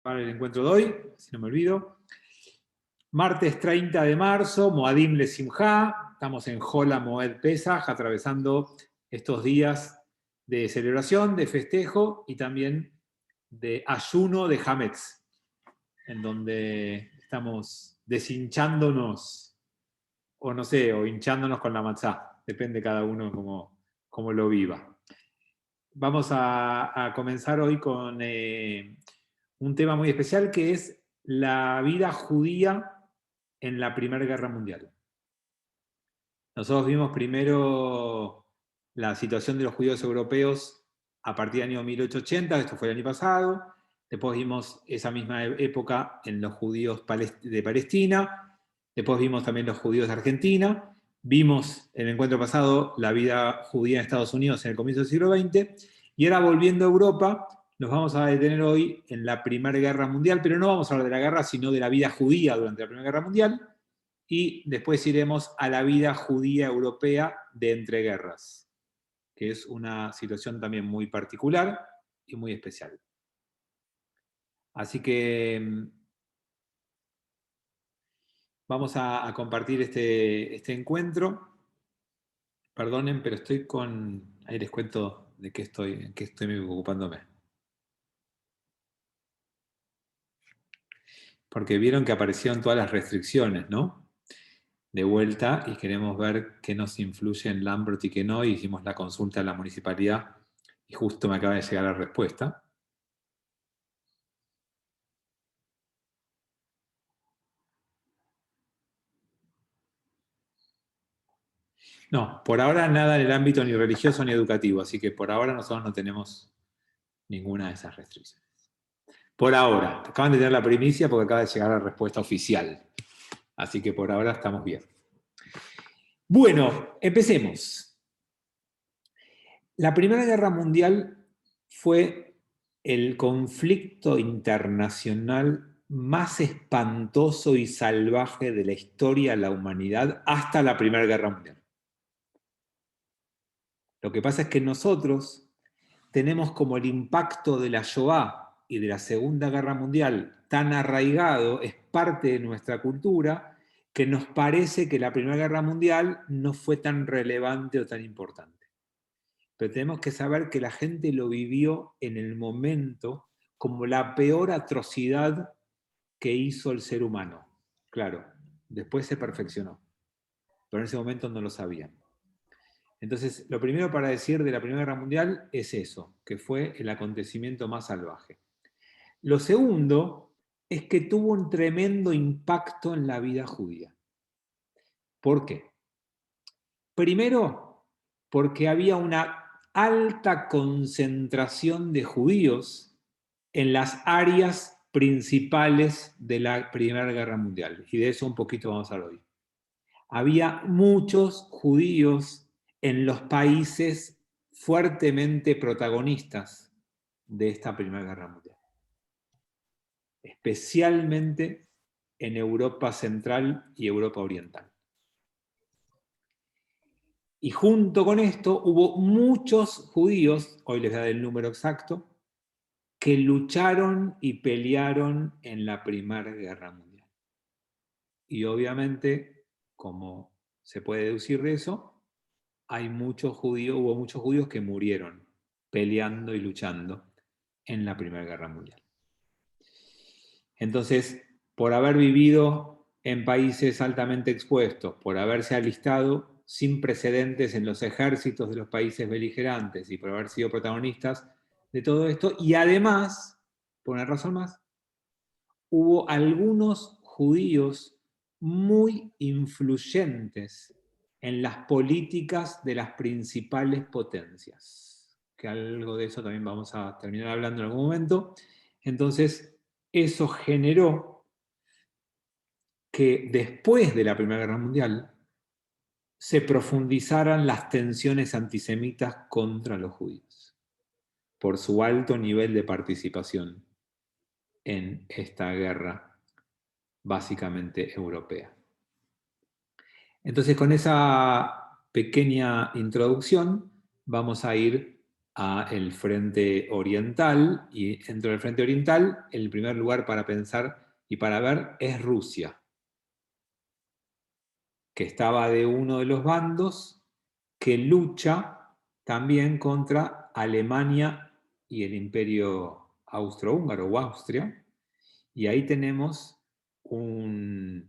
para el encuentro de hoy, si no me olvido. Martes 30 de marzo, Moadim le Simcha, estamos en Hola Moed Pesach, atravesando estos días de celebración, de festejo y también de ayuno de Hametz, en donde estamos deshinchándonos, o no sé, o hinchándonos con la matzá, depende cada uno cómo lo viva. Vamos a comenzar hoy con un tema muy especial que es la vida judía en la Primera Guerra Mundial. Nosotros vimos primero la situación de los judíos europeos a partir del año 1880, esto fue el año pasado. Después vimos esa misma época en los judíos de Palestina. Después vimos también los judíos de Argentina. Vimos en el encuentro pasado la vida judía en Estados Unidos en el comienzo del siglo XX. Y ahora volviendo a Europa, nos vamos a detener hoy en la Primera Guerra Mundial, pero no vamos a hablar de la guerra, sino de la vida judía durante la Primera Guerra Mundial. Y después iremos a la vida judía europea de entreguerras, que es una situación también muy particular y muy especial. Así que vamos a compartir este encuentro. Perdonen, pero estoy con... Ahí les cuento de qué estoy ocupándome. Porque vieron que aparecieron todas las restricciones, ¿no? De vuelta, y queremos ver qué nos influye en Lambert y qué no, y hicimos la consulta a la municipalidad, y justo me acaba de llegar la respuesta. No, por ahora nada en el ámbito ni religioso ni educativo, así que por ahora nosotros no tenemos ninguna de esas restricciones. Por ahora, acaban de tener la primicia porque acaba de llegar la respuesta oficial, así que por ahora estamos bien. Bueno, empecemos. La Primera Guerra Mundial fue el conflicto internacional más espantoso y salvaje de la historia de la humanidad hasta la Primera Guerra Mundial. Lo que pasa es que nosotros tenemos como el impacto de la Shoah y de la Segunda Guerra Mundial tan arraigado, es parte de nuestra cultura, que nos parece que la Primera Guerra Mundial no fue tan relevante o tan importante. Pero tenemos que saber que la gente lo vivió en el momento como la peor atrocidad que hizo el ser humano. Claro, después se perfeccionó, pero en ese momento no lo sabían. Entonces, lo primero para decir de la Primera Guerra Mundial es eso, que fue el acontecimiento más salvaje. Lo segundo es que tuvo un tremendo impacto en la vida judía. ¿Por qué? Primero, porque había una alta concentración de judíos en las áreas principales de la Primera Guerra Mundial. Y de eso un poquito vamos a hablar hoy. Había muchos judíos en los países fuertemente protagonistas de esta Primera Guerra Mundial. Especialmente en Europa Central y Europa Oriental. Y junto con esto hubo muchos judíos, hoy les daré el número exacto, que lucharon y pelearon en la Primera Guerra Mundial. Y obviamente, como se puede deducir de eso, hubo muchos judíos que murieron peleando y luchando en la Primera Guerra Mundial. Entonces, por haber vivido en países altamente expuestos, por haberse alistado sin precedentes en los ejércitos de los países beligerantes y por haber sido protagonistas de todo esto, y además, por una razón más, hubo algunos judíos muy influyentes en las políticas de las principales potencias, que algo de eso también vamos a terminar hablando en algún momento. Entonces, eso generó que después de la Primera Guerra Mundial se profundizaran las tensiones antisemitas contra los judíos, por su alto nivel de participación en esta guerra básicamente europea. Entonces, con esa pequeña introducción, vamos a ir al frente oriental, y dentro del frente oriental, el primer lugar para pensar y para ver es Rusia, que estaba de uno de los bandos que lucha también contra Alemania y el Imperio Austrohúngaro o Austria, y ahí tenemos un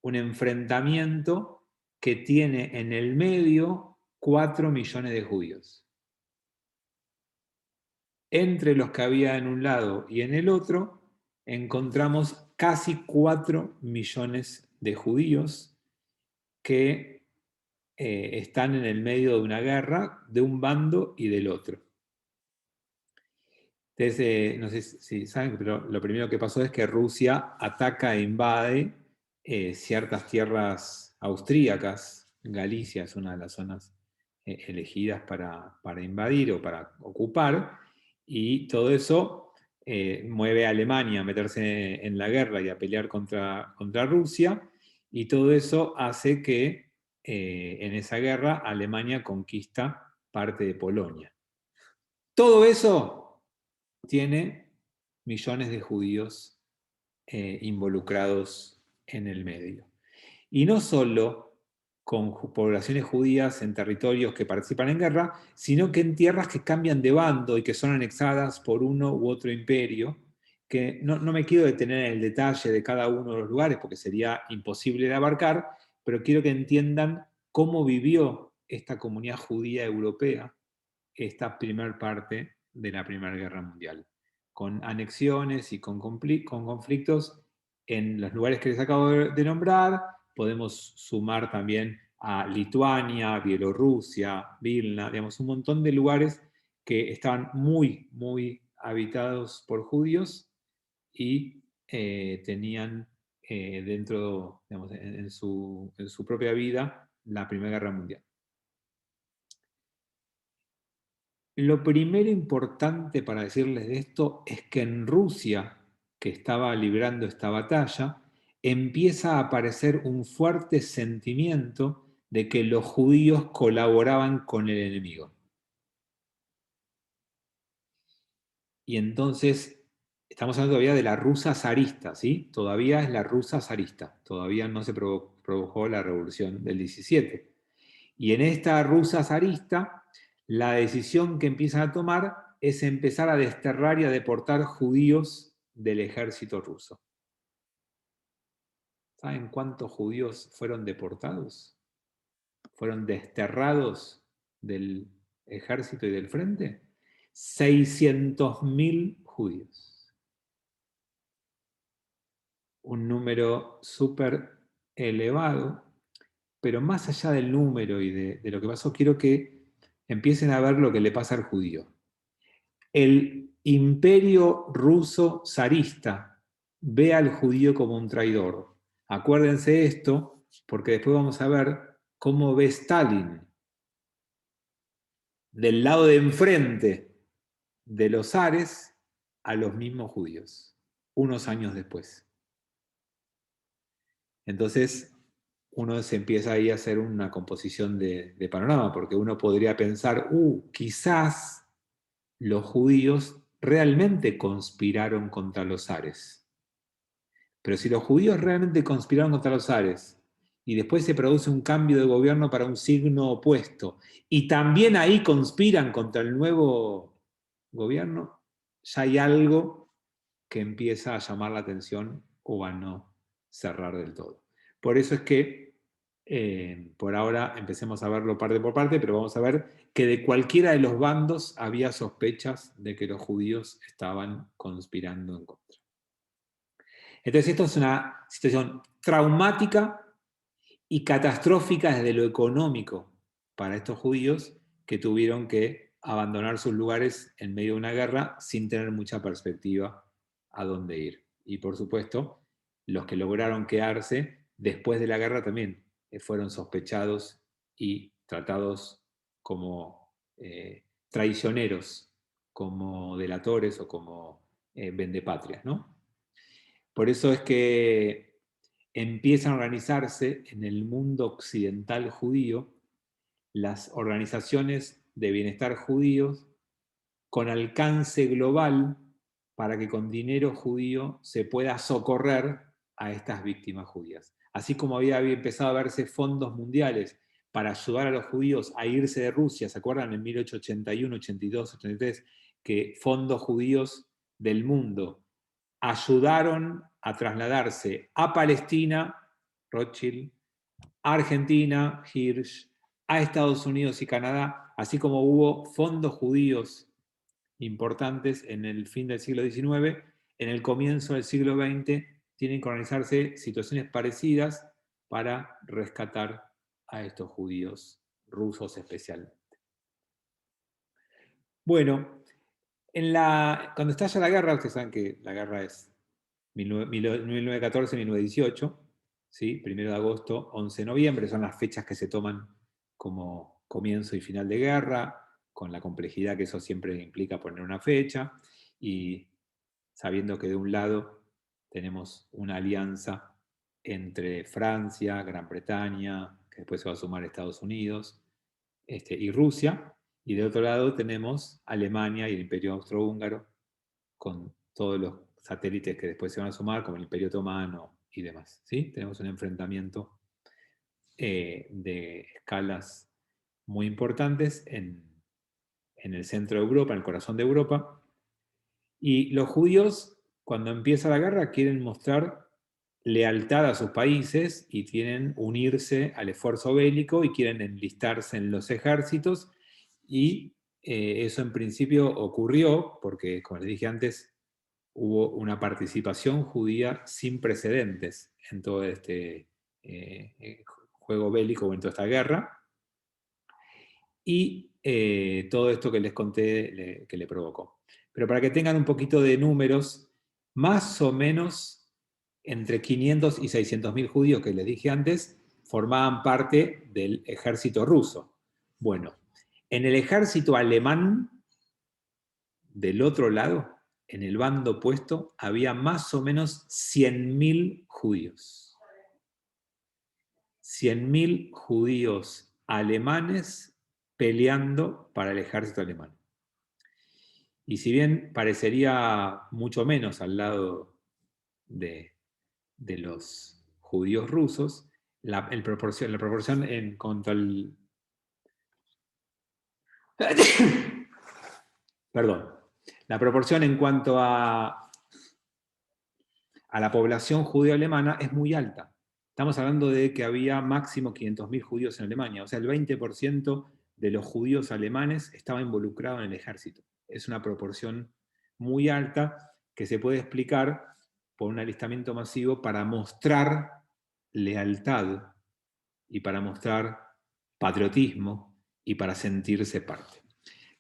enfrentamiento que tiene en el medio 4 millones de judíos. Entre los que había en un lado y en el otro, encontramos casi 4 millones de judíos que están en el medio de una guerra de un bando y del otro. Entonces, no sé si saben, pero lo primero que pasó es que Rusia ataca e invade ciertas tierras austríacas. Galicia es una de las zonas elegidas para invadir o para ocupar, y todo eso mueve a Alemania a meterse en la guerra y a pelear contra Rusia, y todo eso hace que en esa guerra Alemania conquista parte de Polonia. Todo eso tiene millones de judíos involucrados en el medio. Y no solo con poblaciones judías en territorios que participan en guerra, sino que en tierras que cambian de bando y que son anexadas por uno u otro imperio, que no me quiero detener en el detalle de cada uno de los lugares porque sería imposible de abarcar, pero quiero que entiendan cómo vivió esta comunidad judía europea esta primera parte de la Primera Guerra Mundial, con anexiones y con conflictos en los lugares que les acabo de nombrar. Podemos sumar también a Lituania, Bielorrusia, Vilna, digamos, un montón de lugares que estaban muy, muy habitados por judíos y tenían dentro, digamos, en su propia vida, la Primera Guerra Mundial. Lo primero importante para decirles de esto es que en Rusia, que estaba librando esta batalla, empieza a aparecer un fuerte sentimiento de que los judíos colaboraban con el enemigo. Y entonces, estamos hablando todavía de la rusa zarista, ¿sí? Todavía es la rusa zarista, todavía no se produjo la revolución del 17. Y en esta rusa zarista, la decisión que empiezan a tomar es empezar a desterrar y a deportar judíos del ejército ruso. ¿Saben cuántos judíos fueron deportados? ¿Fueron desterrados del ejército y del frente? 600.000 judíos. Un número súper elevado, pero más allá del número y de lo que pasó, quiero que empiecen a ver lo que le pasa al judío. El imperio ruso zarista ve al judío como un traidor. Acuérdense esto, porque después vamos a ver cómo ve Stalin del lado de enfrente de los zares a los mismos judíos, unos años después. Entonces, uno se empieza ahí a hacer una composición de panorama, porque uno podría pensar, quizás los judíos realmente conspiraron contra los zares. Pero si los judíos realmente conspiraron contra los zares y después se produce un cambio de gobierno para un signo opuesto y también ahí conspiran contra el nuevo gobierno, ya hay algo que empieza a llamar la atención o a no cerrar del todo. Por eso es que por ahora empecemos a verlo parte por parte, pero vamos a ver que de cualquiera de los bandos había sospechas de que los judíos estaban conspirando en contra. Entonces esto es una situación traumática y catastrófica desde lo económico para estos judíos que tuvieron que abandonar sus lugares en medio de una guerra sin tener mucha perspectiva a dónde ir. Y por supuesto, los que lograron quedarse después de la guerra también fueron sospechados y tratados como traicioneros, como delatores o como vendepatrias, ¿no? Por eso es que empiezan a organizarse en el mundo occidental judío las organizaciones de bienestar judíos con alcance global para que con dinero judío se pueda socorrer a estas víctimas judías. Así como había empezado a verse fondos mundiales para ayudar a los judíos a irse de Rusia, ¿se acuerdan? En 1881, 82, 83, que fondos judíos del mundo ayudaron a trasladarse a Palestina, Rothschild, a Argentina, Hirsch, a Estados Unidos y Canadá, así como hubo fondos judíos importantes en el fin del siglo XIX, en el comienzo del siglo XX tienen que organizarse situaciones parecidas para rescatar a estos judíos rusos especialmente. Bueno, cuando estalla la guerra, ustedes saben que la guerra es 1914-1918, ¿sí? 1 de agosto, 11 de noviembre, son las fechas que se toman como comienzo y final de guerra, con la complejidad que eso siempre implica poner una fecha, y sabiendo que de un lado tenemos una alianza entre Francia, Gran Bretaña, que después se va a sumar Estados Unidos, y Rusia, y de otro lado tenemos Alemania y el Imperio Austrohúngaro, con todos los satélites que después se van a sumar, como el Imperio Otomano y demás. ¿Sí? Tenemos un enfrentamiento de escalas muy importantes en el centro de Europa, en el corazón de Europa, y los judíos, cuando empieza la guerra, quieren mostrar lealtad a sus países y quieren unirse al esfuerzo bélico y quieren enlistarse en los ejércitos, y eso en principio ocurrió porque, como les dije antes, hubo una participación judía sin precedentes en todo este juego bélico o en toda esta guerra, y todo esto que les conté que le provocó. Pero para que tengan un poquito de números, más o menos entre 500 y 600.000 judíos que les dije antes formaban parte del ejército ruso. Bueno, en el ejército alemán, del otro lado, en el bando opuesto, había más o menos 100.000 judíos. 100.000 judíos alemanes peleando para el ejército alemán. Y si bien parecería mucho menos al lado de los judíos rusos, la proporción en cuanto al... Perdón. La proporción en cuanto a la población judío-alemana es muy alta. Estamos hablando de que había máximo 500.000 judíos en Alemania, o sea, el 20% de los judíos alemanes estaba involucrado en el ejército. Es una proporción muy alta que se puede explicar por un alistamiento masivo para mostrar lealtad y para mostrar patriotismo y para sentirse parte.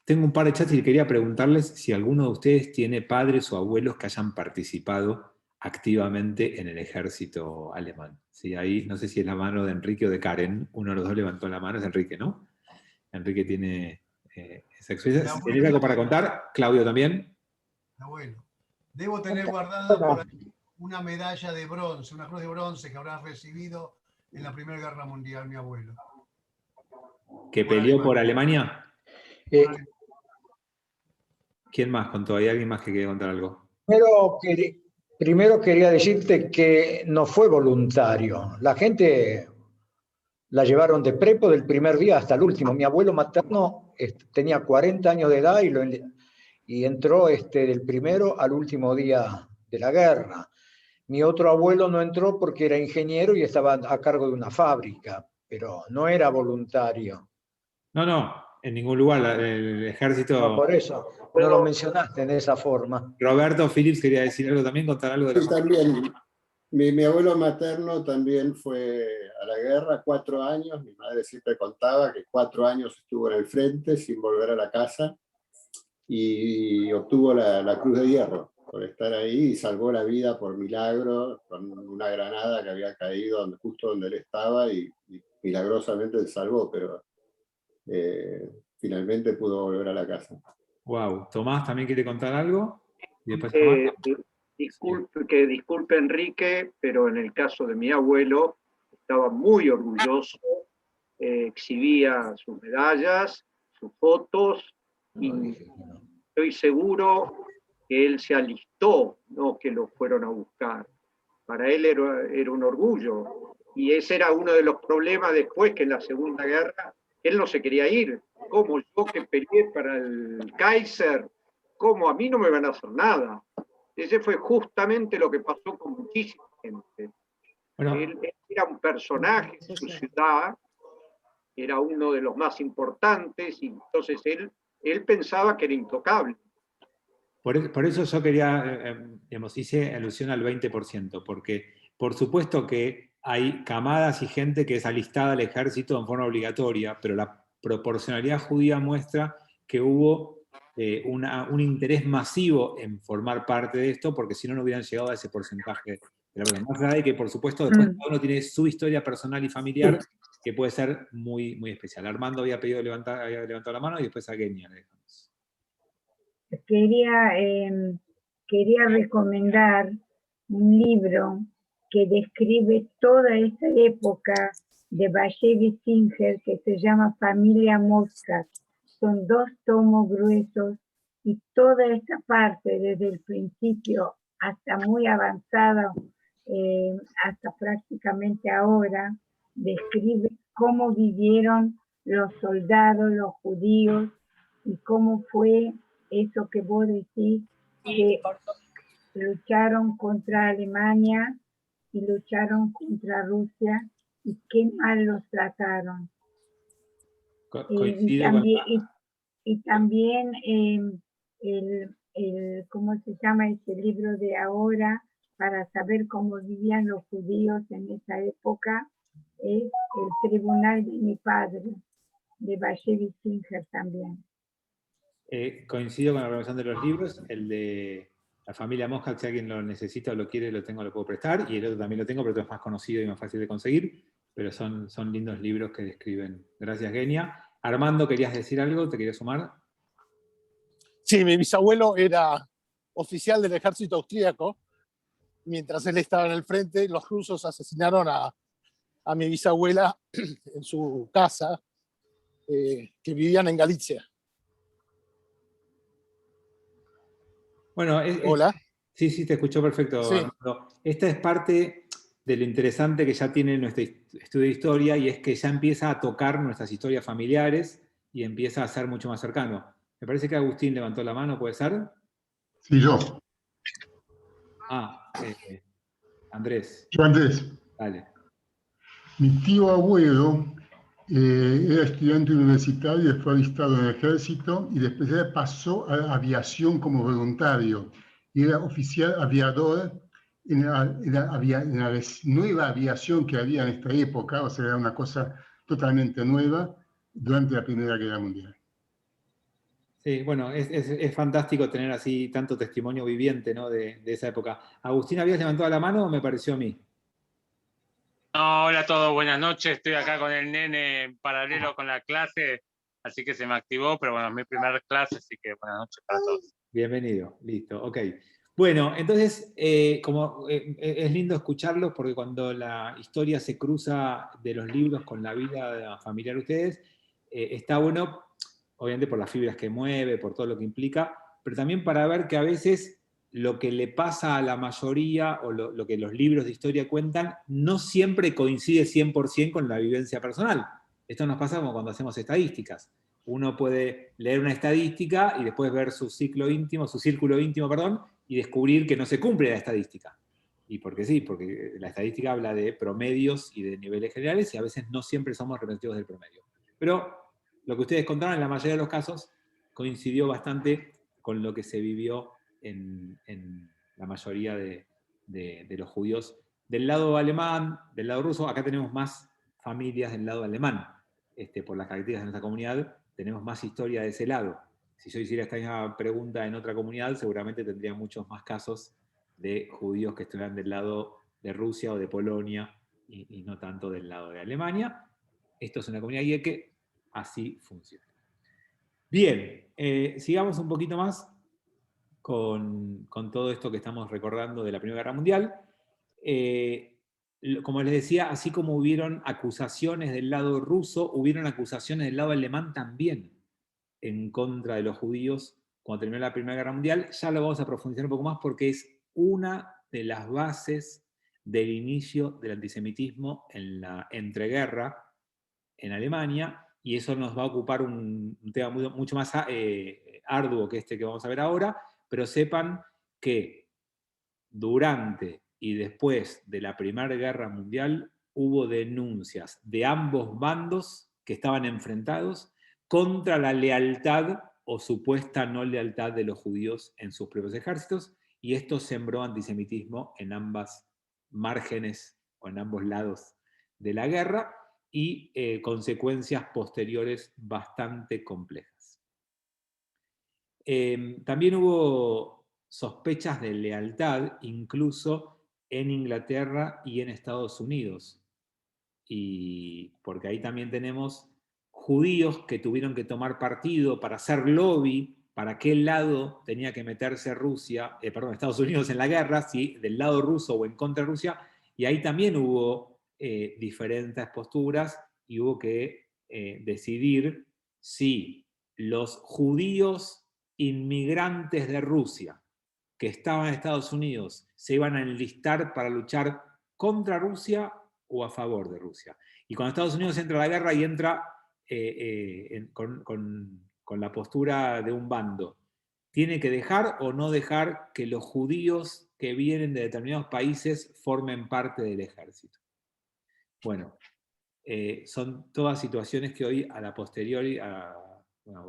Tengo un par de chats y quería preguntarles si alguno de ustedes tiene padres o abuelos que hayan participado activamente en el ejército alemán. Sí, ahí no sé si es la mano de Enrique o de Karen, uno de los dos levantó la mano, es Enrique, ¿no? Enrique tiene esa experiencia. ¿Tenés algo para contar? Claudio también. Abuelo. Debo tener guardada por ahí una medalla de bronce, una cruz de bronce que habrá recibido en la Primera Guerra Mundial mi abuelo. ¿Que peleó por Alemania? ¿Quién más contó? ¿Hay alguien más que quiere contar algo? Primero quería decirte que no fue voluntario. La gente la llevaron de prepo del primer día hasta el último. Mi abuelo materno tenía 40 años de edad y entró del primero al último día de la guerra. Mi otro abuelo no entró porque era ingeniero y estaba a cargo de una fábrica, pero no era voluntario. No, en ningún lugar. El ejército... No, por eso, no lo mencionaste de esa forma. Roberto Phillips quería decir algo también, contar algo de la... Sí, también. Mi abuelo materno también fue a la guerra 4 años. Mi madre siempre contaba que 4 años estuvo en el frente sin volver a la casa y obtuvo la Cruz de Hierro por estar ahí y salvó la vida por milagro con una granada que había caído justo donde él estaba y milagrosamente se salvó, pero finalmente pudo volver a la casa. Wow. ¿Tomás también quiere contar algo? Y después disculpe Enrique, pero en el caso de mi abuelo estaba muy orgulloso, exhibía sus medallas, sus fotos, y estoy seguro que él se alistó, no que lo fueron a buscar. Para él era un orgullo. Y ese era uno de los problemas después, que en la Segunda Guerra él no se quería ir. ¿Cómo yo que peleé para el Kaiser? ¿Cómo a mí no me van a hacer nada? Ese fue justamente lo que pasó con muchísima gente. Bueno, Él era un personaje en su ciudad, era uno de los más importantes, y entonces él pensaba que era intocable. por eso yo quería, digamos, hice alusión al 20%, porque por supuesto que hay camadas y gente que es alistada al ejército en forma obligatoria, pero la proporcionalidad judía muestra que hubo un interés masivo en formar parte de esto, porque si no, no hubieran llegado a ese porcentaje de la población. Más allá de que, por supuesto, después cada uno tiene su historia personal y familiar, que puede ser muy, muy especial. Armando había levantado la mano y después a Genia le dejamos. Quería recomendar un libro que describe toda esa época de Bashevis Singer, que se llama Familia Mosca. Son 2 tomos gruesos y toda esta parte, desde el principio hasta muy avanzada, hasta prácticamente ahora, describe cómo vivieron los soldados, los judíos, y cómo fue eso que vos decís, que lucharon contra Alemania y lucharon contra Rusia, y qué mal los trataron. Y también ¿cómo se llama ese libro de ahora? Para saber cómo vivían los judíos en esa época, es El Tribunal de mi Padre, de Bashevis Singer también. Coincido con la recomendación de los libros, el de La Familia Mosca, si alguien lo necesita o lo quiere, lo puedo prestar, y el otro también lo tengo, pero otro es más conocido y más fácil de conseguir, pero son lindos libros que describen. Gracias, Genia. Armando, ¿querías decir algo? ¿Te querías sumar? Sí, mi bisabuelo era oficial del ejército austríaco. Mientras él estaba en el frente, los rusos asesinaron a mi bisabuela en su casa, que vivían en Galicia. Bueno, Hola. Sí, te escuchó perfecto, Sí. Armando. Esta es parte de lo interesante que ya tiene nuestro estudio de historia, y es que ya empieza a tocar nuestras historias familiares y empieza a ser mucho más cercano. Me parece que Agustín levantó la mano, ¿puede ser? Sí, yo. Andrés. Yo, Andrés. Dale. Mi tío abuelo era estudiante universitario, después alistado en el ejército y después pasó a la aviación como voluntario. Y era oficial aviador en la nueva aviación que había en esta época, o sea, era una cosa totalmente nueva durante la Primera Guerra Mundial. Sí, bueno, es fantástico tener así tanto testimonio viviente, ¿no? de esa época. Agustín, ¿habías levantado la mano o me pareció a mí? No, hola a todos, buenas noches. Estoy acá con el nene en paralelo con la clase, así que se me activó, pero bueno, es mi primera clase, así que buenas noches para todos. Bienvenido, listo, ok. Bueno, entonces, es lindo escucharlos, porque cuando la historia se cruza de los libros con la vida familiar de ustedes, está bueno, obviamente por las fibras que mueve, por todo lo que implica, pero también para ver que a veces lo que le pasa a la mayoría, o lo que los libros de historia cuentan, no siempre coincide 100% con la vivencia personal. Esto nos pasa como cuando hacemos estadísticas. Uno puede leer una estadística y después ver su círculo íntimo, y descubrir que no se cumple la estadística. Y porque sí, porque la estadística habla de promedios y de niveles generales, y a veces no siempre somos representativos del promedio. Pero lo que ustedes contaron, en la mayoría de los casos, coincidió bastante con lo que se vivió en la mayoría de los judíos. Del lado alemán, del lado ruso, acá tenemos más familias del lado alemán. Por las características de nuestra comunidad, tenemos más historia de ese lado. Si yo hiciera esta misma pregunta en otra comunidad, seguramente tendría muchos más casos de judíos que estuvieran del lado de Rusia o de Polonia, y no tanto del lado de Alemania. Esto es una comunidad que así funciona. Bien, sigamos un poquito más con todo esto que estamos recordando de la Primera Guerra Mundial. Como les decía, así como hubieron acusaciones del lado ruso, hubieron acusaciones del lado alemán también en contra de los judíos cuando terminó la Primera Guerra Mundial. Ya lo vamos a profundizar un poco más porque es una de las bases del inicio del antisemitismo en la entreguerra en Alemania, y eso nos va a ocupar un tema mucho más arduo que este que vamos a ver ahora, pero sepan que durante y después de la Primera Guerra Mundial hubo denuncias de ambos bandos que estaban enfrentados contra la lealtad o supuesta no lealtad de los judíos en sus propios ejércitos, y esto sembró antisemitismo en ambas márgenes o en ambos lados de la guerra, y consecuencias posteriores bastante complejas. También hubo sospechas de lealtad, incluso en Inglaterra y en Estados Unidos, y porque ahí también tenemos judíos que tuvieron que tomar partido para hacer lobby para qué lado tenía que meterse Estados Unidos en la guerra, si del lado ruso o en contra de Rusia, y ahí también hubo diferentes posturas, y hubo que decidir si los judíos inmigrantes de Rusia que estaban en Estados Unidos se iban a enlistar para luchar contra Rusia o a favor de Rusia. Y cuando Estados Unidos entra a la guerra y entra con la postura de un bando, ¿tiene que dejar o no dejar que los judíos que vienen de determinados países formen parte del ejército? Bueno, son todas situaciones que hoy a la posteriori,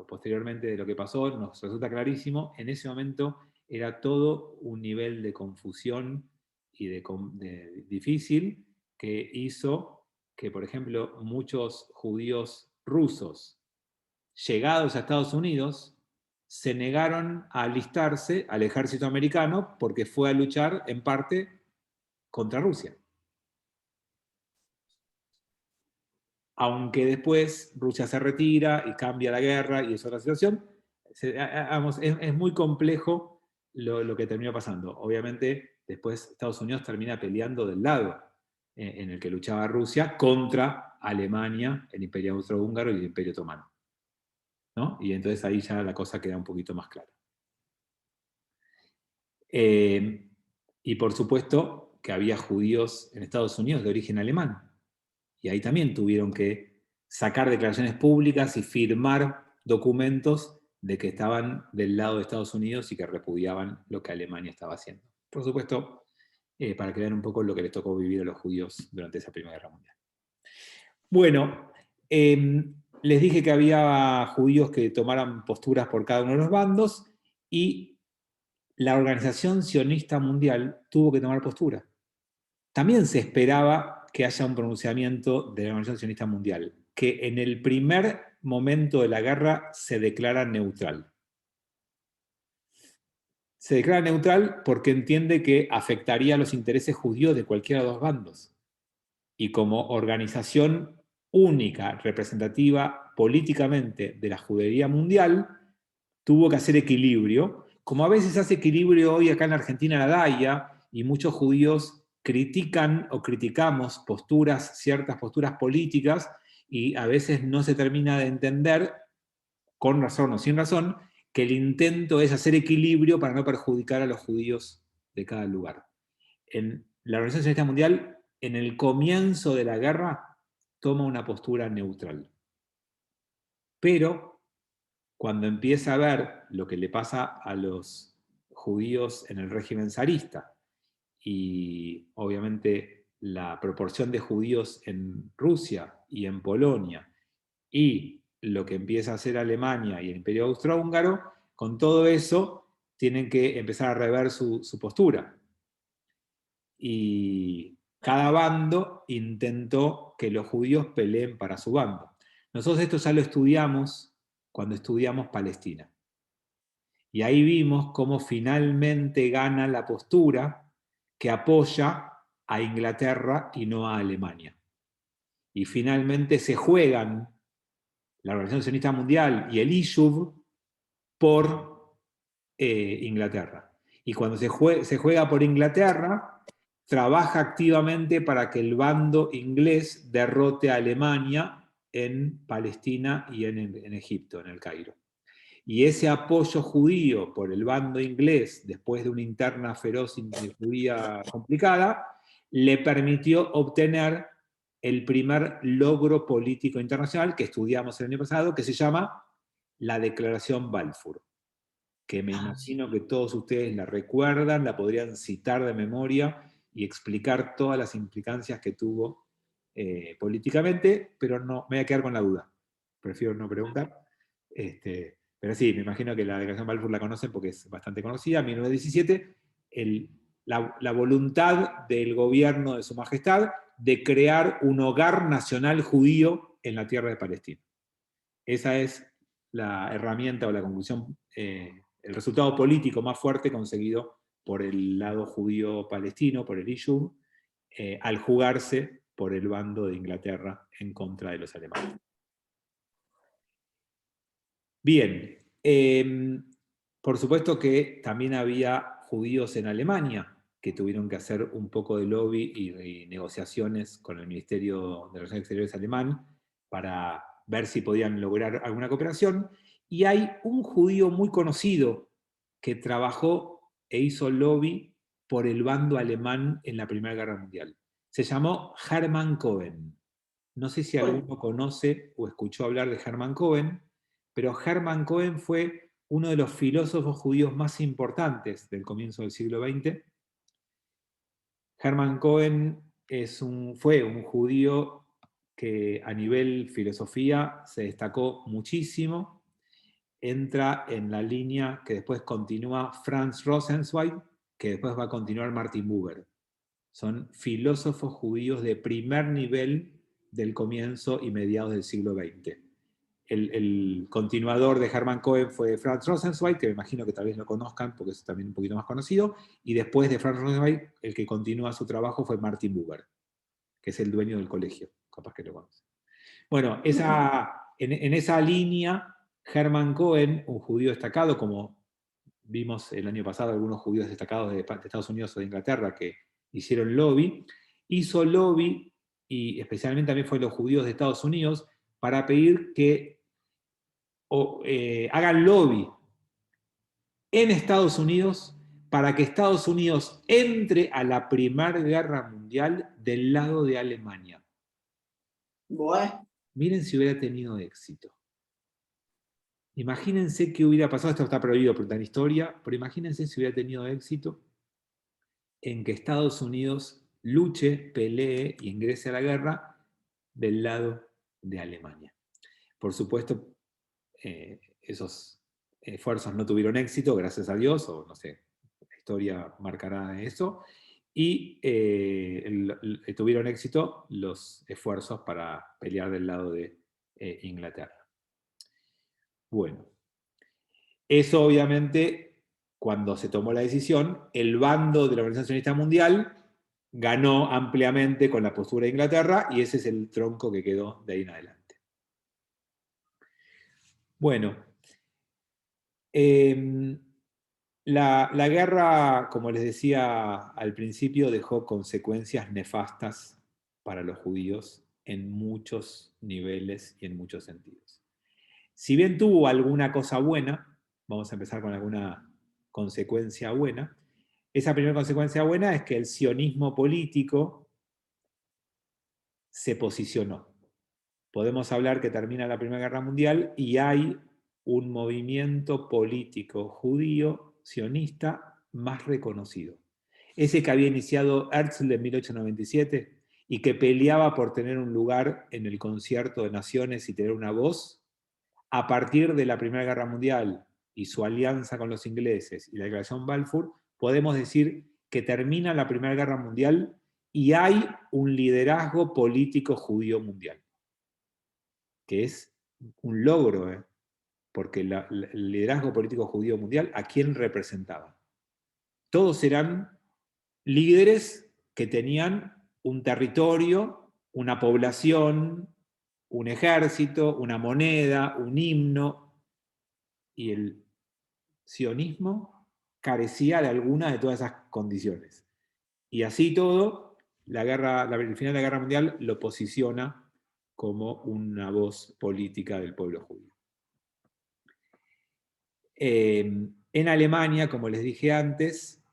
posteriormente de lo que pasó, nos resulta clarísimo. En ese momento era todo un nivel de confusión y de difícil, que hizo que, por ejemplo, muchos judíos rusos llegados a Estados Unidos se negaron a alistarse al ejército americano porque fue a luchar en parte contra Rusia. Aunque después Rusia se retira y cambia la guerra y es otra situación, es muy complejo lo que terminó pasando. Obviamente, después Estados Unidos termina peleando del lado en el que luchaba Rusia contra Alemania, el Imperio Austrohúngaro y el Imperio Otomano, ¿no? Y entonces ahí ya la cosa queda un poquito más clara. Y por supuesto que había judíos en Estados Unidos de origen alemán, y ahí también tuvieron que sacar declaraciones públicas y firmar documentos de que estaban del lado de Estados Unidos y que repudiaban lo que Alemania estaba haciendo. Por supuesto, para que vean un poco lo que les tocó vivir a los judíos durante esa Primera Guerra Mundial. Bueno, les dije que había judíos que tomaran posturas por cada uno de los bandos, y la Organización Sionista Mundial tuvo que tomar postura. También se esperaba que haya un pronunciamiento de la Organización Sionista Mundial, que en el primer momento de la guerra se declara neutral. Se declara neutral porque entiende que afectaría a los intereses judíos de cualquiera de los bandos. Y como organización única, representativa políticamente de la judería mundial, tuvo que hacer equilibrio, como a veces hace equilibrio hoy acá en Argentina la DAIA, y muchos judíos critican o criticamos ciertas posturas políticas, y a veces no se termina de entender, con razón o sin razón, que el intento es hacer equilibrio para no perjudicar a los judíos de cada lugar. En la Organización Sionista Mundial, en el comienzo de la guerra, toma una postura neutral. Pero cuando empieza a ver lo que le pasa a los judíos en el régimen zarista, y obviamente la proporción de judíos en Rusia y en Polonia, y lo que empieza a hacer Alemania y el Imperio Austrohúngaro, con todo eso tienen que empezar a rever su postura. Y cada bando intentó que los judíos peleen para su bando. Nosotros esto ya lo estudiamos cuando estudiamos Palestina. Y ahí vimos cómo finalmente gana la postura que apoya a Inglaterra y no a Alemania. Y finalmente se juegan la Organización Sionista Mundial y el ISHUV por Inglaterra. Y cuando se juega por Inglaterra, trabaja activamente para que el bando inglés derrote a Alemania en Palestina y en Egipto, en el Cairo. Y ese apoyo judío por el bando inglés, después de una interna feroz y judía complicada, le permitió obtener el primer logro político internacional que estudiamos el año pasado, que se llama la Declaración Balfour, que me imagino que todos ustedes la recuerdan, la podrían citar de memoria y explicar todas las implicancias que tuvo políticamente, pero no, me voy a quedar con la duda. Prefiero no preguntar. Pero sí, me imagino que la Declaración Balfour la conocen porque es bastante conocida. En 1917, la voluntad del gobierno de Su Majestad de crear un hogar nacional judío en la tierra de Palestina. Esa es la herramienta o la conclusión, el resultado político más fuerte conseguido por el lado judío palestino, por el Iyub, al jugarse por el bando de Inglaterra en contra de los alemanes. Bien, por supuesto que también había judíos en Alemania que tuvieron que hacer un poco de lobby y negociaciones con el Ministerio de Relaciones Exteriores alemán para ver si podían lograr alguna cooperación. Y hay un judío muy conocido que trabajó e hizo lobby por el bando alemán en la Primera Guerra Mundial. Se llamó Hermann Cohen. No sé si alguno conoce o escuchó hablar de Hermann Cohen, pero Hermann Cohen fue uno de los filósofos judíos más importantes del comienzo del siglo XX. Hermann Cohen fue un judío que a nivel filosofía se destacó muchísimo. Entra en la línea que después continúa Franz Rosenzweig, que después va a continuar Martin Buber. Son filósofos judíos de primer nivel del comienzo y mediados del siglo XX. El continuador de Hermann Cohen fue Franz Rosenzweig, que me imagino que tal vez lo conozcan porque es también un poquito más conocido, y después de Franz Rosenzweig, el que continúa su trabajo fue Martin Buber, que es el dueño del colegio, capaz que lo conocen. Bueno, en esa línea, Hermann Cohen, un judío destacado, como vimos el año pasado algunos judíos destacados de Estados Unidos o de Inglaterra que hicieron lobby, hizo lobby, y especialmente también fue los judíos de Estados Unidos, para pedir que hagan lobby en Estados Unidos para que Estados Unidos entre a la Primera Guerra Mundial del lado de Alemania. Bueno. Miren si hubiera tenido éxito. Imagínense qué hubiera pasado, esto está prohibido por la historia, pero imagínense si hubiera tenido éxito en que Estados Unidos luche, pelee y ingrese a la guerra del lado de Alemania. Por supuesto, esos esfuerzos no tuvieron éxito, gracias a Dios, o no sé, la historia marcará eso, y tuvieron éxito los esfuerzos para pelear del lado de Inglaterra. Bueno, eso obviamente, cuando se tomó la decisión, el bando de la Organización Sionista Mundial ganó ampliamente con la postura de Inglaterra, y ese es el tronco que quedó de ahí en adelante. Bueno, la guerra, como les decía al principio, dejó consecuencias nefastas para los judíos en muchos niveles y en muchos sentidos. Si bien tuvo alguna cosa buena, vamos a empezar con alguna consecuencia buena. Esa primera consecuencia buena es que el sionismo político se posicionó. Podemos hablar que termina la Primera Guerra Mundial y hay un movimiento político judío sionista más reconocido. Ese que había iniciado Herzl en 1897 y que peleaba por tener un lugar en el concierto de naciones y tener una voz, a partir de la Primera Guerra Mundial y su alianza con los ingleses y la Declaración Balfour, podemos decir que termina la Primera Guerra Mundial y hay un liderazgo político judío mundial, que es un logro, porque el liderazgo político judío mundial, ¿a quién representaba? Todos eran líderes que tenían un territorio, una población, un ejército, una moneda, un himno, y el sionismo carecía de alguna de todas esas condiciones. Y así todo, el final de la Guerra Mundial lo posiciona como una voz política del pueblo judío. En Alemania, como les dije antes,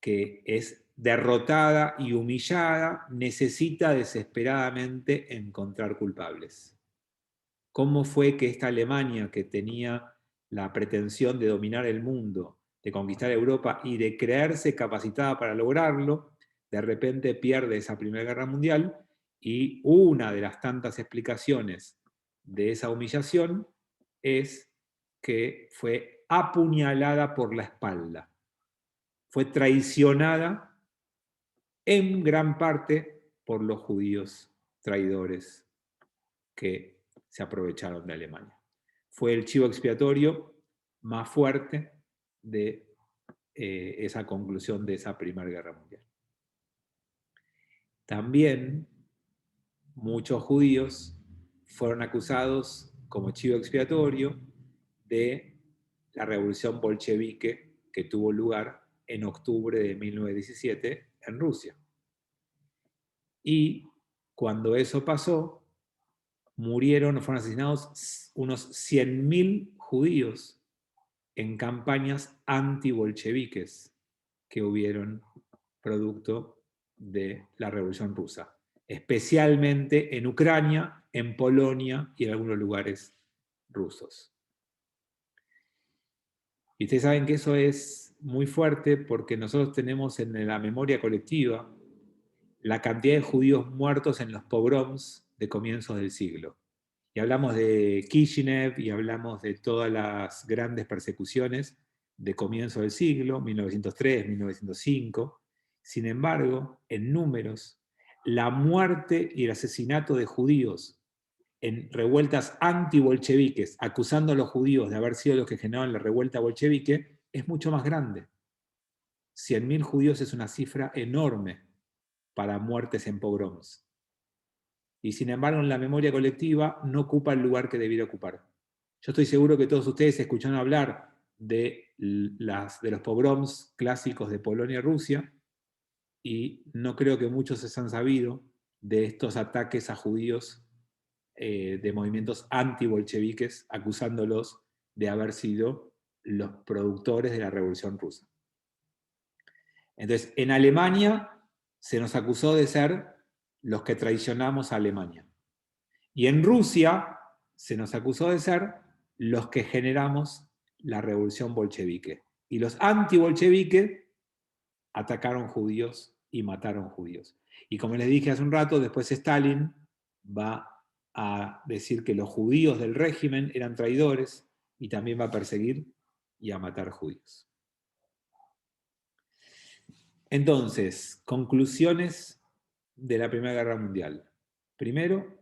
que es derrotada y humillada, necesita desesperadamente encontrar culpables. ¿Cómo fue que esta Alemania, que tenía la pretensión de dominar el mundo, de conquistar Europa y de creerse capacitada para lograrlo, de repente pierde esa Primera Guerra Mundial? Y una de las tantas explicaciones de esa humillación es que fue apuñalada por la espalda. Fue traicionada en gran parte por los judíos traidores que se aprovecharon de Alemania. Fue el chivo expiatorio más fuerte de esa conclusión de esa Primera Guerra Mundial. También muchos judíos fueron acusados como chivo expiatorio de la revolución bolchevique que tuvo lugar en octubre de 1917 en Rusia. Y cuando eso pasó, fueron asesinados unos 100.000 judíos en campañas anti-bolcheviques que hubieron producto de la Revolución Rusa, especialmente en Ucrania, en Polonia y en algunos lugares rusos. Y ustedes saben que eso es muy fuerte porque nosotros tenemos en la memoria colectiva la cantidad de judíos muertos en los pogroms de comienzos del siglo. Y hablamos de Kishinev y hablamos de todas las grandes persecuciones de comienzo del siglo, 1903, 1905. Sin embargo, en números, la muerte y el asesinato de judíos en revueltas anti-bolcheviques, acusando a los judíos de haber sido los que generaron la revuelta bolchevique, es mucho más grande. 100.000 judíos es una cifra enorme para muertes en pogroms. Y sin embargo, en la memoria colectiva no ocupa el lugar que debiera ocupar. Yo estoy seguro que todos ustedes escucharon hablar de los pogroms clásicos de Polonia y Rusia, y no creo que muchos se han sabido de estos ataques a judíos de movimientos anti-bolcheviques, acusándolos de haber sido los productores de la Revolución Rusa. Entonces, en Alemania se nos acusó de ser los que traicionamos a Alemania. Y en Rusia se nos acusó de ser los que generamos la revolución bolchevique. Y los anti-bolcheviques atacaron judíos y mataron judíos. Y como les dije hace un rato, después Stalin va a decir que los judíos del régimen eran traidores y también va a perseguir y a matar judíos. Entonces, conclusiones de la Primera Guerra Mundial. Primero,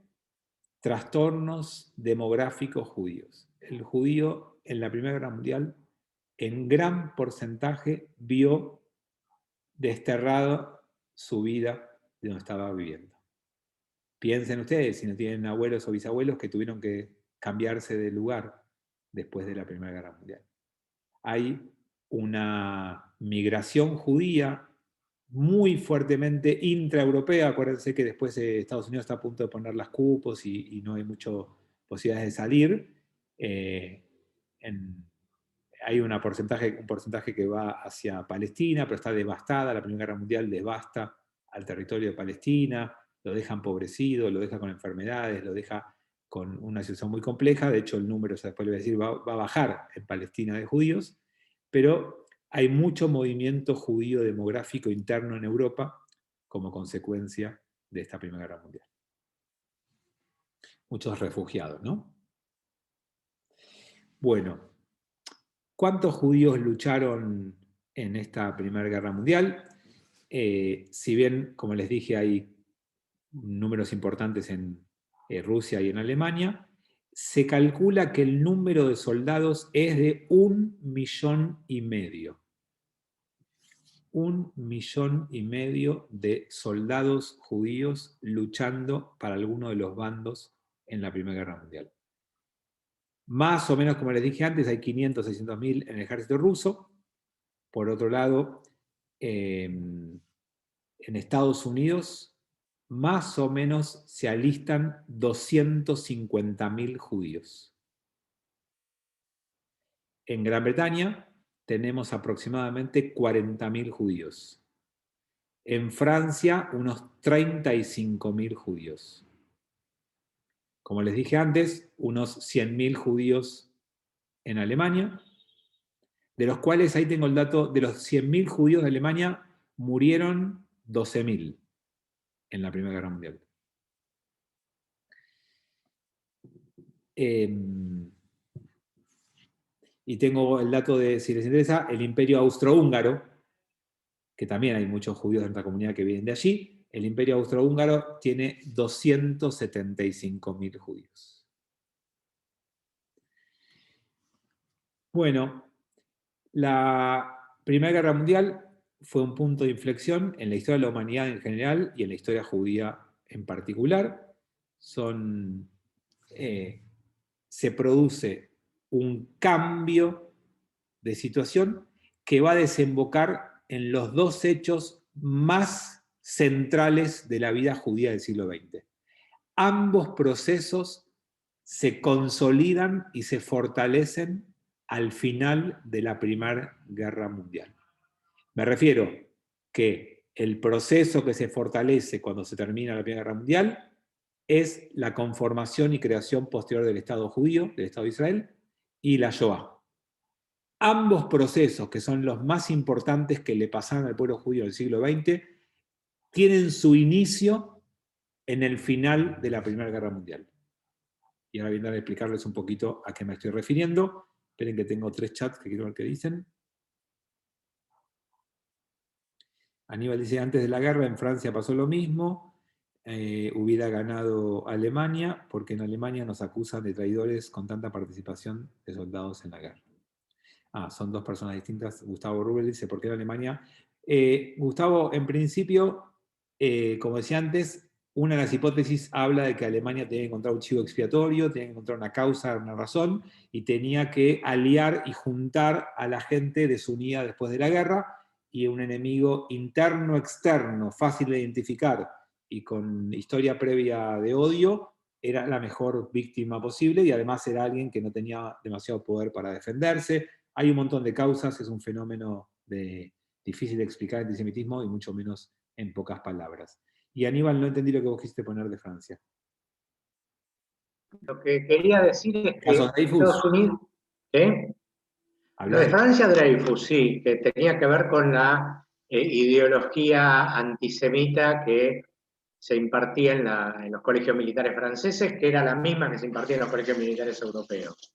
trastornos demográficos judíos. El judío en la Primera Guerra Mundial en gran porcentaje vio desterrado su vida de donde estaba viviendo. Piensen ustedes, si no tienen abuelos o bisabuelos, que tuvieron que cambiarse de lugar después de la Primera Guerra Mundial. Hay una migración judía muy fuertemente intraeuropea. Acuérdense que después Estados Unidos está a punto de poner las cupos y no hay muchas posibilidades de salir. Hay un porcentaje que va hacia Palestina, pero está devastada. La Primera Guerra Mundial devasta al territorio de Palestina, lo deja empobrecido, lo deja con enfermedades, lo deja con una situación muy compleja. De hecho, el número, después le voy a decir, va a bajar en Palestina de judíos, pero hay mucho movimiento judío demográfico interno en Europa como consecuencia de esta Primera Guerra Mundial. Muchos refugiados, ¿no? Bueno, ¿cuántos judíos lucharon en esta Primera Guerra Mundial? Si bien, como les dije, hay números importantes en Rusia y en Alemania, se calcula que el número de soldados es de 1,5 millones. 1,5 millones de soldados judíos luchando para alguno de los bandos en la Primera Guerra Mundial. Más o menos, como les dije antes, hay 500, 600.000 en el ejército ruso. Por otro lado, en Estados Unidos, más o menos se alistan 250.000 judíos. En Gran Bretaña tenemos aproximadamente 40.000 judíos. En Francia, unos 35.000 judíos. Como les dije antes, unos 100.000 judíos en Alemania, de los cuales, ahí tengo el dato, de los 100.000 judíos de Alemania, murieron 12.000 en la Primera Guerra Mundial. Y tengo el dato de, si les interesa, el Imperio Austrohúngaro, que también hay muchos judíos de nuestra comunidad que vienen de allí. El Imperio Austrohúngaro tiene 275.000 judíos. Bueno, la Primera Guerra Mundial fue un punto de inflexión en la historia de la humanidad en general y en la historia judía en particular. Se produce un cambio de situación que va a desembocar en los dos hechos más centrales de la vida judía del siglo XX. Ambos procesos se consolidan y se fortalecen al final de la Primera Guerra Mundial. Me refiero que el proceso que se fortalece cuando se termina la Primera Guerra Mundial es la conformación y creación posterior del Estado judío, del Estado de Israel, y la Shoah. Ambos procesos, que son los más importantes que le pasaron al pueblo judío del siglo XX, tienen su inicio en el final de la Primera Guerra Mundial. Y ahora voy a explicarles un poquito a qué me estoy refiriendo. Esperen que tengo 3 chats que quiero ver qué dicen. Aníbal dice, antes de la guerra en Francia pasó lo mismo. Hubiera ganado Alemania, porque en Alemania nos acusan de traidores con tanta participación de soldados en la guerra. Son dos personas distintas. Gustavo Rubel dice, ¿por qué en Alemania? Gustavo, en principio, como decía antes, una de las hipótesis habla de que Alemania tenía que encontrar un chivo expiatorio, tenía que encontrar una causa, una razón, y tenía que aliar y juntar a la gente desunida después de la guerra, y un enemigo interno, externo, fácil de identificar, y con historia previa de odio, era la mejor víctima posible, y además era alguien que no tenía demasiado poder para defenderse. Hay un montón de causas, es un fenómeno difícil de explicar el antisemitismo, y mucho menos en pocas palabras. Y Aníbal, no entendí lo que vos quisiste poner de Francia. Lo que quería decir es que Estados Unidos... ¿Qué? Lo de Francia, Dreyfus, sí, que tenía que ver con la ideología antisemita que se impartía en los colegios militares franceses, que era la misma que se impartía en los colegios militares europeos.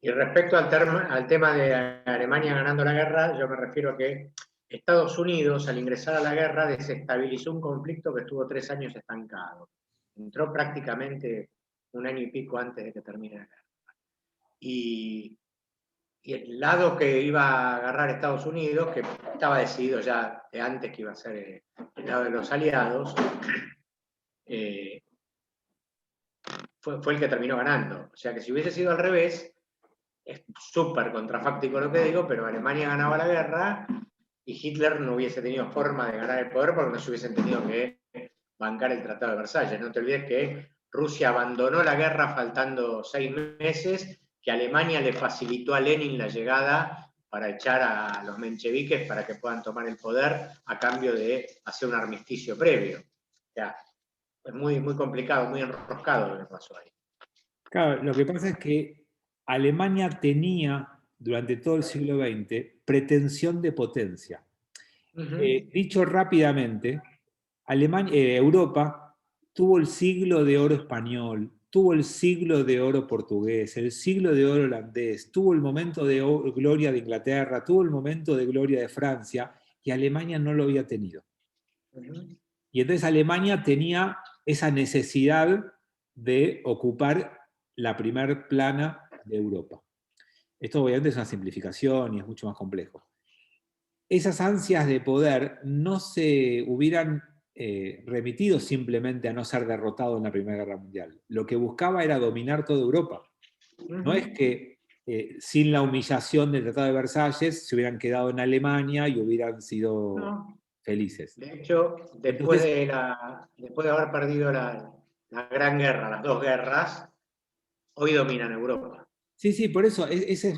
Y respecto al tema de Alemania ganando la guerra, yo me refiero a que Estados Unidos, al ingresar a la guerra, desestabilizó un conflicto que estuvo 3 años estancado. Entró prácticamente 1 año y pico antes de que termine la guerra. Y el lado que iba a agarrar Estados Unidos, que estaba decidido ya de antes que iba a ser el lado de los aliados, fue el que terminó ganando. O sea que si hubiese sido al revés, es súper contrafáctico lo que digo, pero Alemania ganaba la guerra y Hitler no hubiese tenido forma de ganar el poder porque no se hubiesen tenido que bancar el Tratado de Versalles. No te olvides que Rusia abandonó la guerra faltando 6 meses, que Alemania le facilitó a Lenin la llegada para echar a los mencheviques para que puedan tomar el poder a cambio de hacer un armisticio previo. O sea, es muy, muy complicado, muy enroscado lo que pasó ahí. Claro, lo que pasa es que Alemania tenía, durante todo el siglo XX, pretensión de potencia. Dicho rápidamente, Europa tuvo el siglo de oro español, tuvo el siglo de oro portugués, el siglo de oro holandés, tuvo el momento de gloria de Inglaterra, tuvo el momento de gloria de Francia, y Alemania no lo había tenido. Y entonces Alemania tenía esa necesidad de ocupar la primer plana de Europa. Esto obviamente es una simplificación y es mucho más complejo. Esas ansias de poder no se hubieran remitido simplemente a no ser derrotado en la Primera Guerra Mundial. Lo que buscaba era dominar toda Europa. No es que sin la humillación del Tratado de Versalles se hubieran quedado en Alemania y hubieran sido felices. De hecho, después de haber perdido la Gran Guerra, las 2 guerras, hoy dominan Europa. Sí, sí, por eso, ese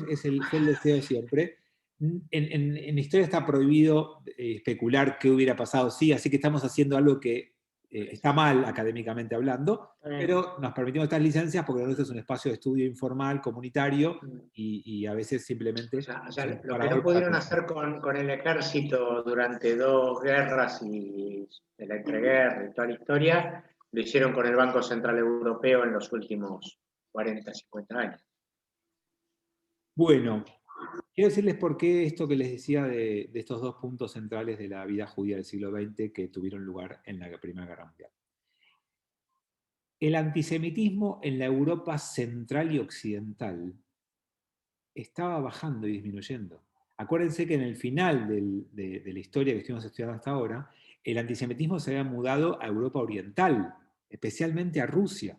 fue el deseo siempre. En historia está prohibido especular qué hubiera pasado, sí, así que estamos haciendo algo que está mal académicamente hablando, pero nos permitimos estas licencias porque nuestro es un espacio de estudio informal, comunitario, y a veces simplemente... O sea, lo que no pudieron hacer con el ejército durante 2 guerras y de la entreguerra y toda la historia, lo hicieron con el Banco Central Europeo en los últimos 40, 50 años. Bueno, quiero decirles por qué esto que les decía de estos 2 puntos centrales de la vida judía del siglo XX que tuvieron lugar en la Primera Guerra Mundial. El antisemitismo en la Europa central y occidental estaba bajando y disminuyendo. Acuérdense que en el final de la historia que estuvimos estudiando hasta ahora, el antisemitismo se había mudado a Europa Oriental, especialmente a Rusia.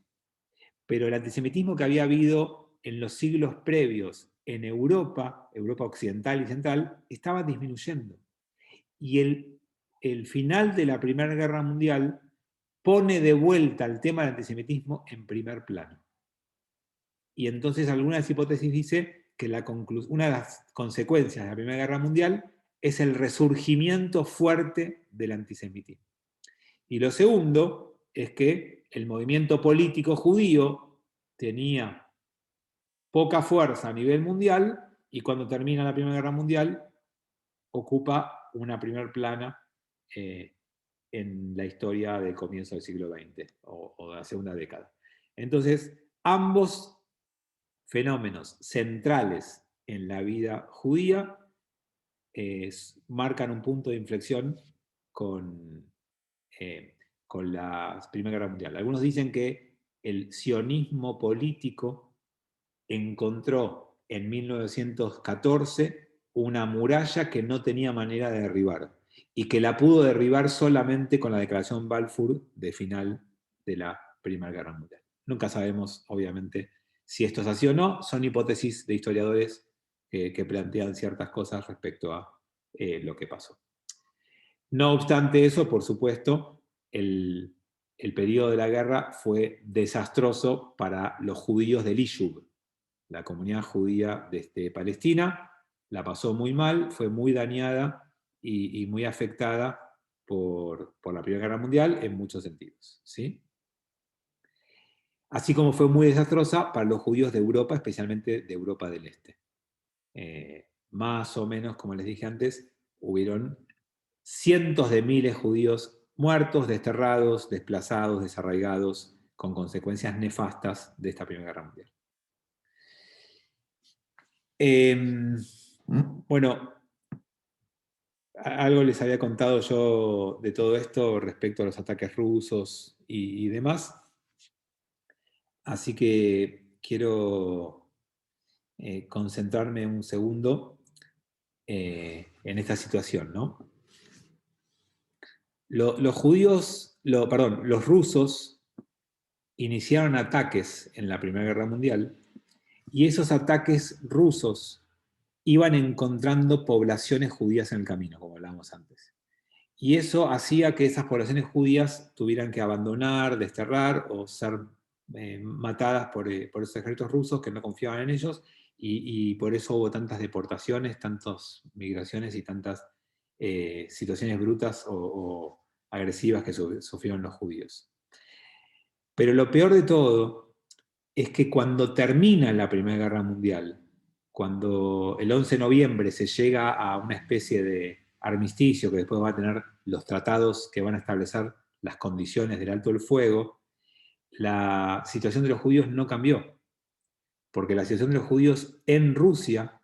Pero el antisemitismo que había habido en los siglos previos en Europa, Europa Occidental y Central, estaba disminuyendo. Y el final de la Primera Guerra Mundial pone de vuelta el tema del antisemitismo en primer plano. Y entonces alguna de las hipótesis dice que una de las consecuencias de la Primera Guerra Mundial es el resurgimiento fuerte del antisemitismo. Y lo segundo es que el movimiento político judío tenía poca fuerza a nivel mundial y cuando termina la Primera Guerra Mundial ocupa una primer plana en la historia del comienzo del siglo XX o de la segunda década. Entonces, ambos fenómenos centrales en la vida judía marcan un punto de inflexión con la Primera Guerra Mundial. Algunos dicen que el sionismo político encontró en 1914 una muralla que no tenía manera de derribar y que la pudo derribar solamente con la declaración Balfour de final de la Primera Guerra Mundial. Nunca sabemos, obviamente, si esto es así o no, son hipótesis de historiadores que plantean ciertas cosas respecto a lo que pasó. No obstante eso, por supuesto, el periodo de la guerra fue desastroso para los judíos del Yishuv, la comunidad judía de Palestina. La pasó muy mal, fue muy dañada y muy afectada por la Primera Guerra Mundial en muchos sentidos, ¿sí? Así como fue muy desastrosa para los judíos de Europa, especialmente de Europa del Este. Más o menos, como les dije antes, hubieron cientos de miles de judíos muertos, desterrados, desplazados, desarraigados, con consecuencias nefastas de esta Primera Guerra Mundial. Bueno, algo les había contado yo de todo esto respecto a los ataques rusos y demás. Así que quiero concentrarme un segundo en esta situación, ¿no? Los rusos iniciaron ataques en la Primera Guerra Mundial y esos ataques rusos iban encontrando poblaciones judías en el camino, como hablábamos antes. Y eso hacía que esas poblaciones judías tuvieran que abandonar, desterrar o ser matadas por esos ejércitos rusos que no confiaban en ellos, y por eso hubo tantas deportaciones, tantas migraciones y tantas situaciones brutas o agresivas que sufrieron los judíos. Pero lo peor de todo es que cuando termina la Primera Guerra Mundial, cuando el 11 de noviembre se llega a una especie de armisticio que después va a tener los tratados que van a establecer las condiciones del alto el fuego, la situación de los judíos no cambió, porque la situación de los judíos en Rusia,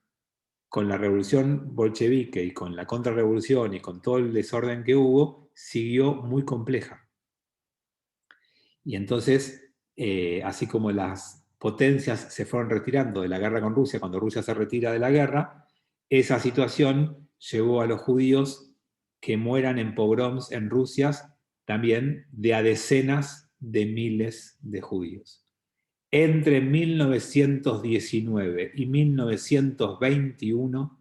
con la revolución bolchevique y con la contrarrevolución y con todo el desorden que hubo, siguió muy compleja. Y entonces, así como las potencias se fueron retirando de la guerra con Rusia, cuando Rusia se retira de la guerra, esa situación llevó a los judíos que mueran en pogroms en Rusia, también de a decenas de miles de judíos. Entre 1919 y 1921,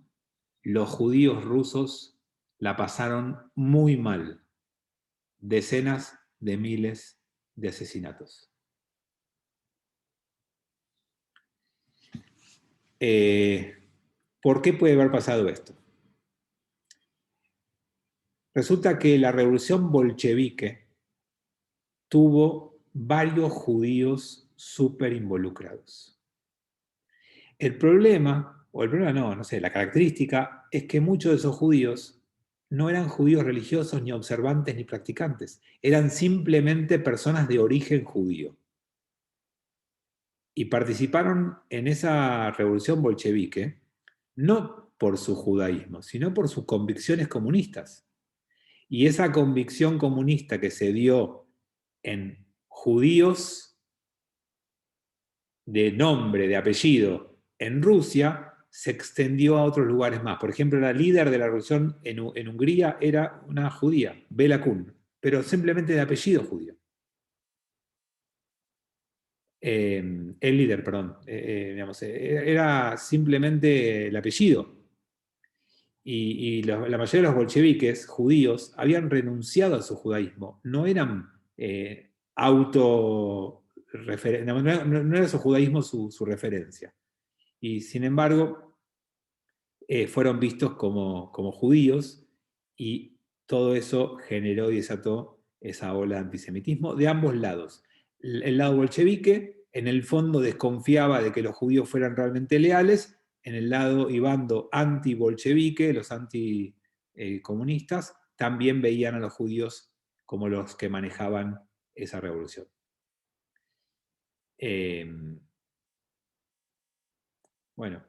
los judíos rusos la pasaron muy mal. Decenas de miles de asesinatos. ¿Por qué puede haber pasado esto? Resulta que la revolución bolchevique tuvo varios judíos súper involucrados. El problema, o el problema no sé, la característica es que muchos de esos judíos no eran judíos religiosos, ni observantes, ni practicantes. Eran simplemente personas de origen judío. Y participaron en esa revolución bolchevique no por su judaísmo, sino por sus convicciones comunistas. Y esa convicción comunista que se dio en judíos de nombre, de apellido, en Rusia, se extendió a otros lugares más. Por ejemplo, la líder de la revolución en Hungría era una judía, Bela Kun, pero simplemente de apellido judío. El líder, perdón, digamos, era simplemente el apellido. Y la mayoría de los bolcheviques judíos habían renunciado a su judaísmo, no eran no era su judaísmo su referencia. Y sin embargo, fueron vistos como judíos, y todo eso generó y desató esa ola de antisemitismo de ambos lados. El lado bolchevique, en el fondo, desconfiaba de que los judíos fueran realmente leales. En el lado y bando anti-bolchevique, los anticomunistas, también veían a los judíos como los que manejaban esa revolución. Bueno,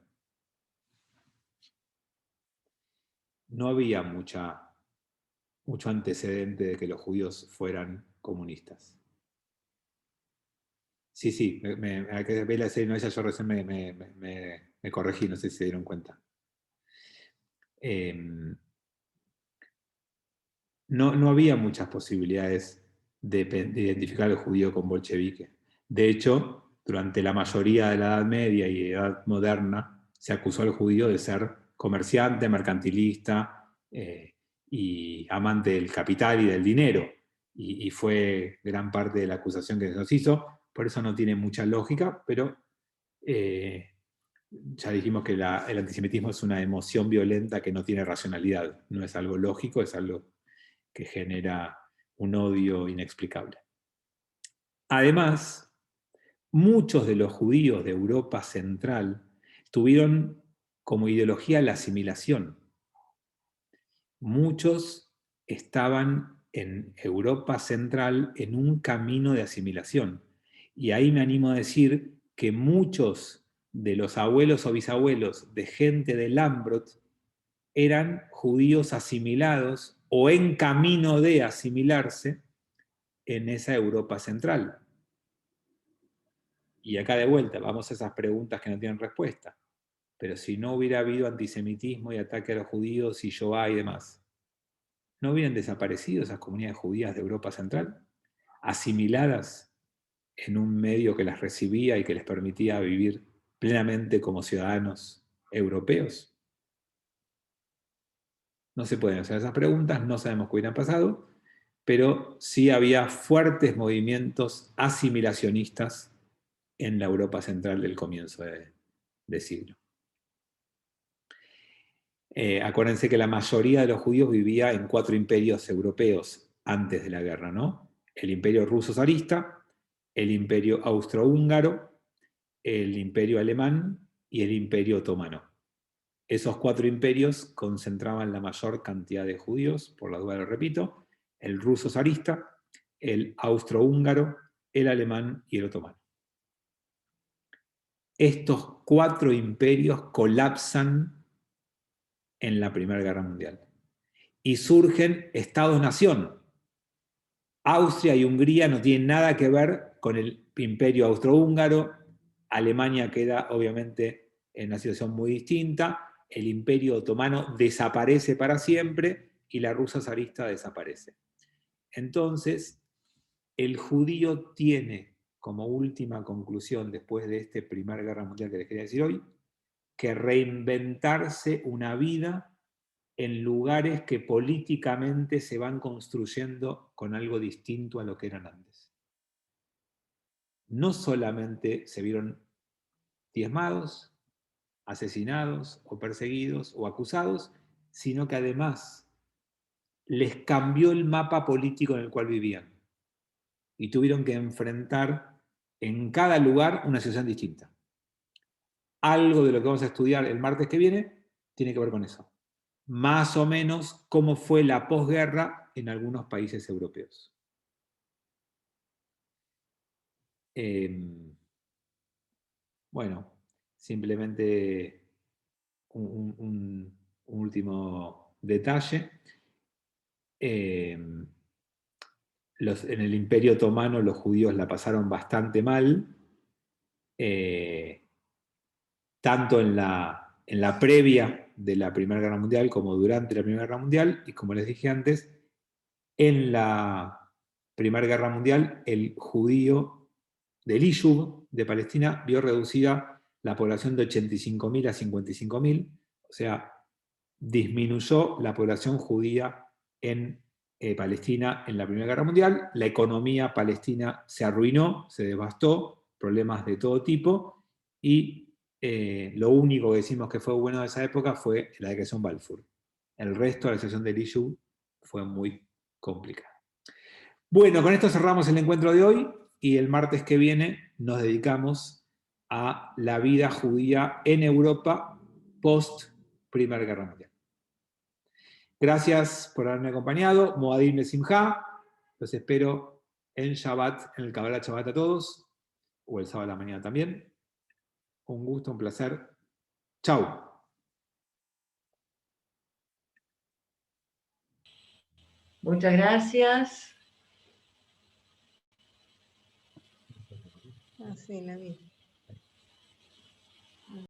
no había mucho antecedente de que los judíos fueran comunistas. Sí, a que ve la serie, no, ella yo recién me corregí, no sé si se dieron cuenta. No había muchas posibilidades de identificar al judío con bolchevique. De hecho, durante la mayoría de la Edad Media y Edad Moderna, se acusó al judío de ser comerciante, mercantilista y amante del capital y del dinero. Y fue gran parte de la acusación que se nos hizo. Por eso no tiene mucha lógica, pero ya dijimos que el antisemitismo es una emoción violenta que no tiene racionalidad. No es algo lógico, es algo que genera un odio inexplicable. Además, muchos de los judíos de Europa Central tuvieron como ideología la asimilación. Muchos estaban en Europa Central en un camino de asimilación. Y ahí me animo a decir que muchos de los abuelos o bisabuelos de gente de Lambrot eran judíos asimilados o en camino de asimilarse en esa Europa Central. Y acá de vuelta, vamos a esas preguntas que no tienen respuesta. Pero si no hubiera habido antisemitismo y ataque a los judíos y Shoah y demás, ¿no hubieran desaparecido esas comunidades judías de Europa Central? Asimiladas en un medio que las recibía y que les permitía vivir plenamente como ciudadanos europeos. No se pueden hacer esas preguntas, no sabemos qué hubieran pasado, pero sí había fuertes movimientos asimilacionistas en la Europa Central del comienzo de siglo. Acuérdense que la mayoría de los judíos vivía en 4 imperios europeos antes de la guerra, ¿no? El imperio ruso zarista, el imperio austrohúngaro, el imperio alemán y el imperio otomano. Esos 4 imperios concentraban la mayor cantidad de judíos, por la duda lo repito, el ruso zarista, el austrohúngaro, el alemán y el otomano. Estos 4 imperios colapsan en la Primera Guerra Mundial y surgen estados-nación. Austria y Hungría no tienen nada que ver con el imperio austrohúngaro. Alemania queda obviamente en una situación muy distinta. El imperio otomano desaparece para siempre y la Rusia zarista desaparece. Entonces, el judío tiene como última conclusión, después de esta Primera Guerra Mundial que les quería decir hoy, que reinventarse una vida en lugares que políticamente se van construyendo con algo distinto a lo que eran antes. No solamente se vieron diezmados, asesinados o perseguidos o acusados, sino que además les cambió el mapa político en el cual vivían. Y tuvieron que enfrentar en cada lugar una situación distinta. Algo de lo que vamos a estudiar el martes que viene tiene que ver con eso. Más o menos cómo fue la posguerra en algunos países europeos. Bueno, simplemente un último detalle. En el Imperio Otomano los judíos la pasaron bastante mal, tanto en la previa de la Primera Guerra Mundial como durante la Primera Guerra Mundial, y como les dije antes, en la Primera Guerra Mundial el judío del Iyub de Palestina vio reducida la población de 85.000 a 55.000, o sea, disminuyó la población judía en Palestina en la Primera Guerra Mundial, la economía palestina se arruinó, se devastó, problemas de todo tipo, y lo único que decimos que fue bueno de esa época fue la declaración Balfour. El resto de la situación del Iyub fue muy complicada. Bueno, con esto cerramos el encuentro de hoy, y el martes que viene nos dedicamos a la vida judía en Europa post Primera Guerra Mundial. Gracias por haberme acompañado. Moadim Lesimha. Los espero en Shabbat, en el Kabbalat Shabbat a todos, o el sábado a la mañana también. Un gusto, un placer. Chau. Muchas gracias. Así la vi.